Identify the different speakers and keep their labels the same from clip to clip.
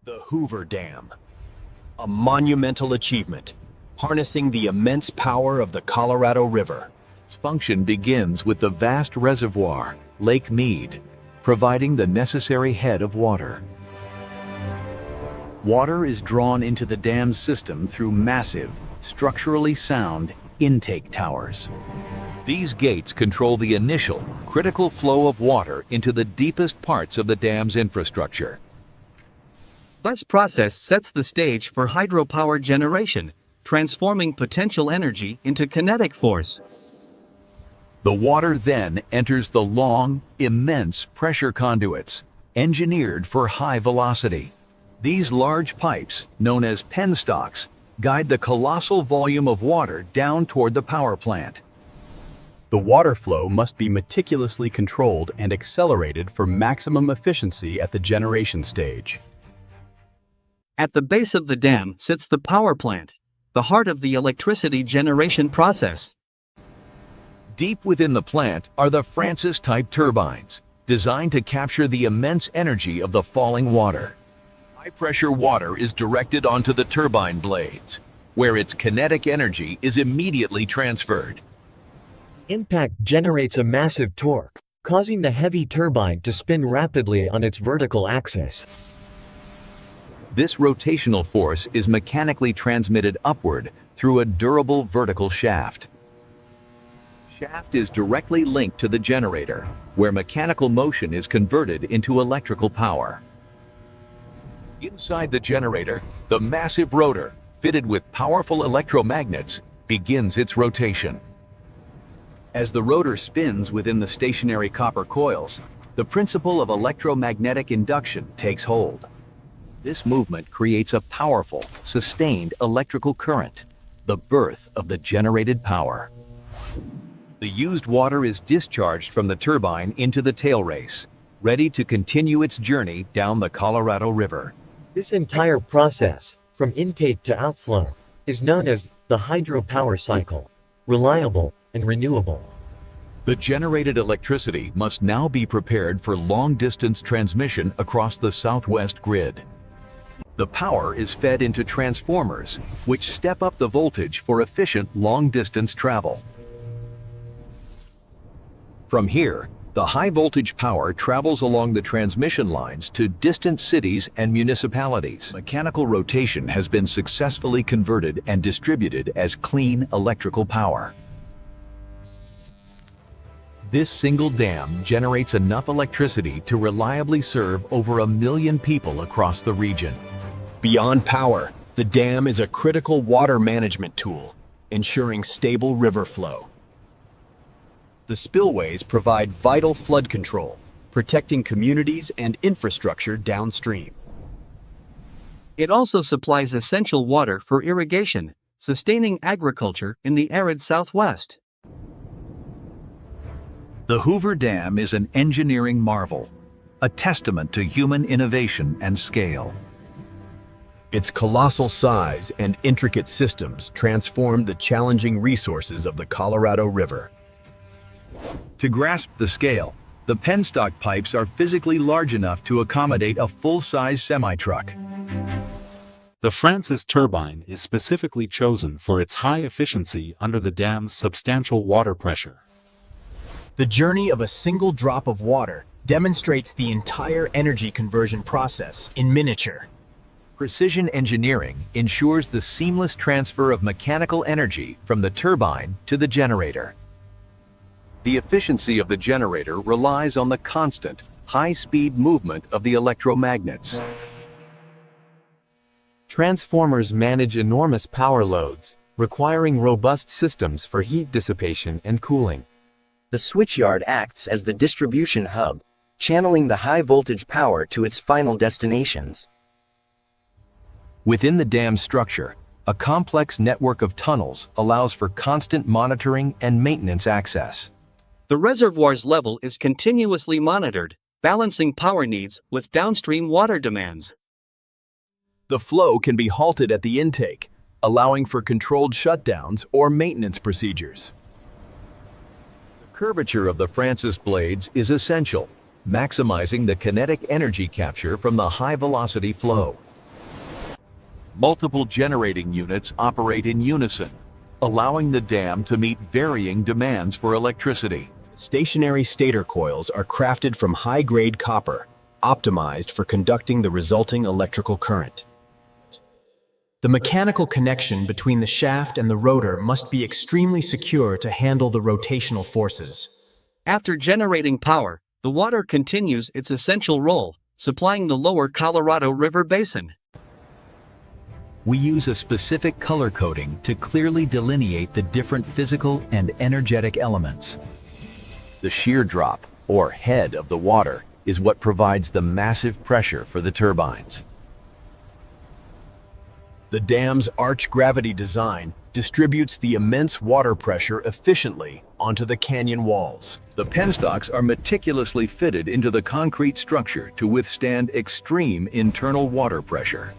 Speaker 1: The Hoover Dam, a monumental achievement, harnessing the immense power of the Colorado River.
Speaker 2: Its function begins with the vast reservoir, Lake Mead, providing the necessary head of water. Water is drawn into the dam's system through massive, structurally sound intake towers. These gates control the initial, critical flow of water into the deepest parts of the dam's infrastructure.
Speaker 3: This process sets the stage for hydropower generation, transforming potential energy into kinetic force.
Speaker 2: The water then enters the long, immense pressure conduits, engineered for high velocity. These large pipes, known as penstocks, guide the colossal volume of water down toward the power plant.
Speaker 1: The water flow must be meticulously controlled and accelerated for maximum efficiency at the generation stage.
Speaker 3: At the base of the dam sits the power plant, the heart of the electricity generation process.
Speaker 2: Deep within the plant are the Francis-type turbines, designed to capture the immense energy of the falling water. High-pressure water is directed onto the turbine blades, where its kinetic energy is immediately transferred.
Speaker 4: Impact generates a massive torque, causing the heavy turbine to spin rapidly on its vertical axis.
Speaker 2: This rotational force is mechanically transmitted upward through a durable vertical shaft. The shaft is directly linked to the generator, where mechanical motion is converted into electrical power. Inside the generator, the massive rotor, fitted with powerful electromagnets, begins its rotation. As the rotor spins within the stationary copper coils, the principle of electromagnetic induction takes hold. This movement creates a powerful, sustained electrical current, the birth of the generated power. The used water is discharged from the turbine into the tail race, ready to continue its journey down the Colorado River.
Speaker 4: This entire process, from intake to outflow, is known as the hydropower cycle, reliable and renewable.
Speaker 2: The generated electricity must now be prepared for long-distance transmission across the Southwest grid. The power is fed into transformers, which step up the voltage for efficient long-distance travel. From here, the high-voltage power travels along the transmission lines to distant cities and municipalities. Mechanical rotation has been successfully converted and distributed as clean electrical power. This single dam generates enough electricity to reliably serve over 1 million people across the region.
Speaker 1: Beyond power, the dam is a critical water management tool, ensuring stable river flow. The spillways provide vital flood control, protecting communities and infrastructure downstream.
Speaker 3: It also supplies essential water for irrigation, sustaining agriculture in the arid Southwest.
Speaker 2: The Hoover Dam is an engineering marvel, a testament to human innovation and scale.
Speaker 1: Its colossal size and intricate systems transform the challenging resources of the Colorado River.
Speaker 2: To grasp the scale, the penstock pipes are physically large enough to accommodate a full-size semi-truck.
Speaker 5: The Francis turbine is specifically chosen for its high efficiency under the dam's substantial water pressure.
Speaker 1: The journey of a single drop of water demonstrates the entire energy conversion process in miniature.
Speaker 2: Precision engineering ensures the seamless transfer of mechanical energy from the turbine to the generator. The efficiency of the generator relies on the constant, high-speed movement of the electromagnets.
Speaker 6: Transformers manage enormous power loads, requiring robust systems for heat dissipation and cooling.
Speaker 7: The switchyard acts as the distribution hub, channeling the high-voltage power to its final destinations.
Speaker 2: Within the dam structure, a complex network of tunnels allows for constant monitoring and maintenance access.
Speaker 3: The reservoir's level is continuously monitored, balancing power needs with downstream water demands.
Speaker 1: The flow can be halted at the intake, allowing for controlled shutdowns or maintenance procedures.
Speaker 2: The curvature of the Francis blades is essential, maximizing the kinetic energy capture from the high-velocity flow. Multiple generating units operate in unison, allowing the dam to meet varying demands for electricity.
Speaker 1: Stationary stator coils are crafted from high-grade copper, optimized for conducting the resulting electrical current. The mechanical connection between the shaft and the rotor must be extremely secure to handle the rotational forces.
Speaker 3: After generating power, the water continues its essential role, supplying the lower Colorado River basin.
Speaker 2: We use a specific color coding to clearly delineate the different physical and energetic elements. The shear drop, or head of the water, is what provides the massive pressure for the turbines.
Speaker 1: The dam's arch-gravity design distributes the immense water pressure efficiently onto the canyon walls.
Speaker 2: The penstocks are meticulously fitted into the concrete structure to withstand extreme internal water pressure.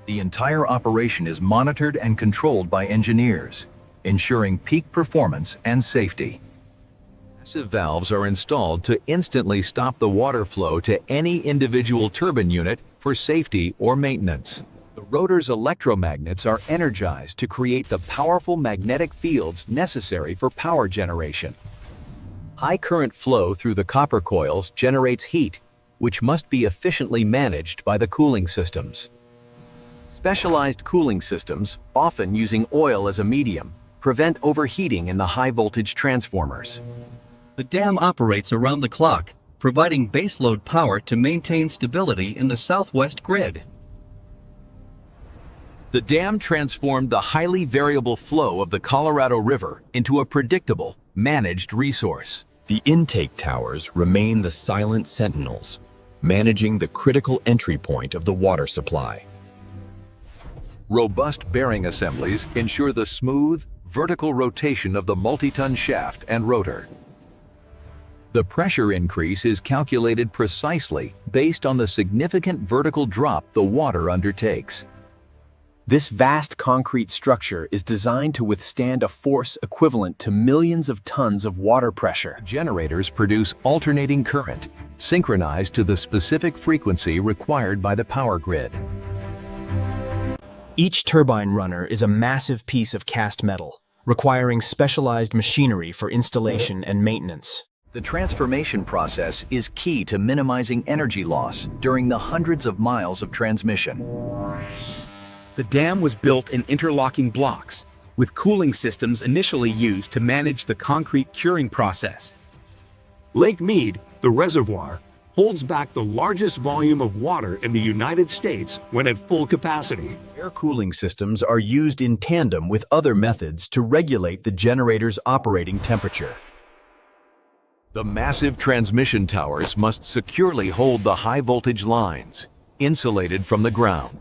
Speaker 2: The entire operation is monitored and controlled by engineers, ensuring peak performance and safety. Massive valves are installed to instantly stop the water flow to any individual turbine unit for safety or maintenance. The rotor's electromagnets are energized to create the powerful magnetic fields necessary for power generation. High current flow through the copper coils generates heat, which must be efficiently managed by the cooling systems. Specialized cooling systems, often using oil as a medium, prevent overheating in the high-voltage transformers.
Speaker 3: The dam operates around the clock, providing baseload power to maintain stability in the southwest grid.
Speaker 2: The dam transformed the highly variable flow of the Colorado River into a predictable, managed resource.
Speaker 1: The intake towers remain the silent sentinels, managing the critical entry point of the water supply.
Speaker 2: Robust bearing assemblies ensure the smooth, vertical rotation of the multi-ton shaft and rotor. The pressure increase is calculated precisely based on the significant vertical drop the water undertakes.
Speaker 8: This vast concrete structure is designed to withstand a force equivalent to millions of tons of water pressure.
Speaker 2: Generators produce alternating current, synchronized to the specific frequency required by the power grid.
Speaker 1: Each turbine runner is a massive piece of cast metal, requiring specialized machinery for installation and maintenance.
Speaker 2: The transformation process is key to minimizing energy loss during the hundreds of miles of transmission.
Speaker 9: The dam was built in interlocking blocks, with cooling systems initially used to manage the concrete curing process.
Speaker 10: Lake Mead, the reservoir, holds back the largest volume of water in the United States when at full capacity.
Speaker 1: Air cooling systems are used in tandem with other methods to regulate the generator's operating temperature.
Speaker 2: The massive transmission towers must securely hold the high-voltage lines, insulated from the ground.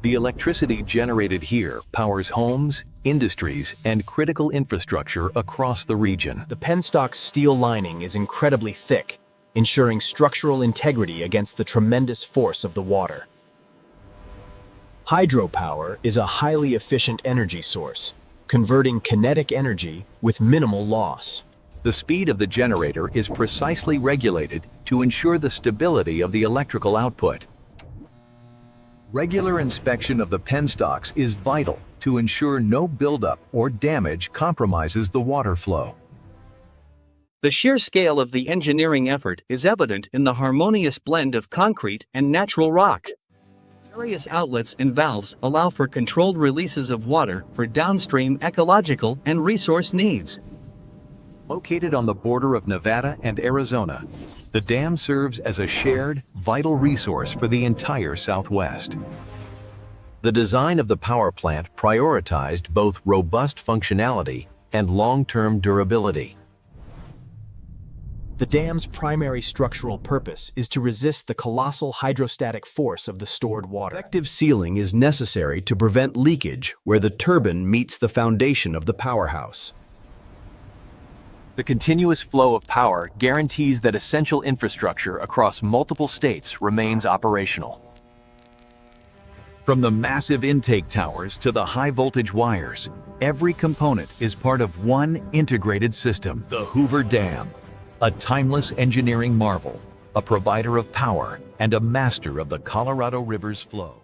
Speaker 2: The electricity generated here powers homes, industries, and critical infrastructure across the region.
Speaker 1: The penstock's steel lining is incredibly thick, ensuring structural integrity against the tremendous force of the water. Hydropower is a highly efficient energy source, converting kinetic energy with minimal loss.
Speaker 2: The speed of the generator is precisely regulated to ensure the stability of the electrical output. Regular inspection of the penstocks is vital to ensure no buildup or damage compromises the water flow.
Speaker 3: The sheer scale of the engineering effort is evident in the harmonious blend of concrete and natural rock. Various outlets and valves allow for controlled releases of water for downstream ecological and resource needs.
Speaker 2: Located on the border of Nevada and Arizona, the dam serves as a shared, vital resource for the entire Southwest. The design of the power plant prioritized both robust functionality and long-term durability.
Speaker 1: The dam's primary structural purpose is to resist the colossal hydrostatic force of the stored water. Effective sealing is necessary to prevent leakage where the turbine meets the foundation of the powerhouse.
Speaker 2: The continuous flow of power guarantees that essential infrastructure across multiple states remains operational. From the massive intake towers to the high-voltage wires, every component is part of one integrated system. The Hoover Dam, a timeless engineering marvel, a provider of power and a master of the Colorado River's flow.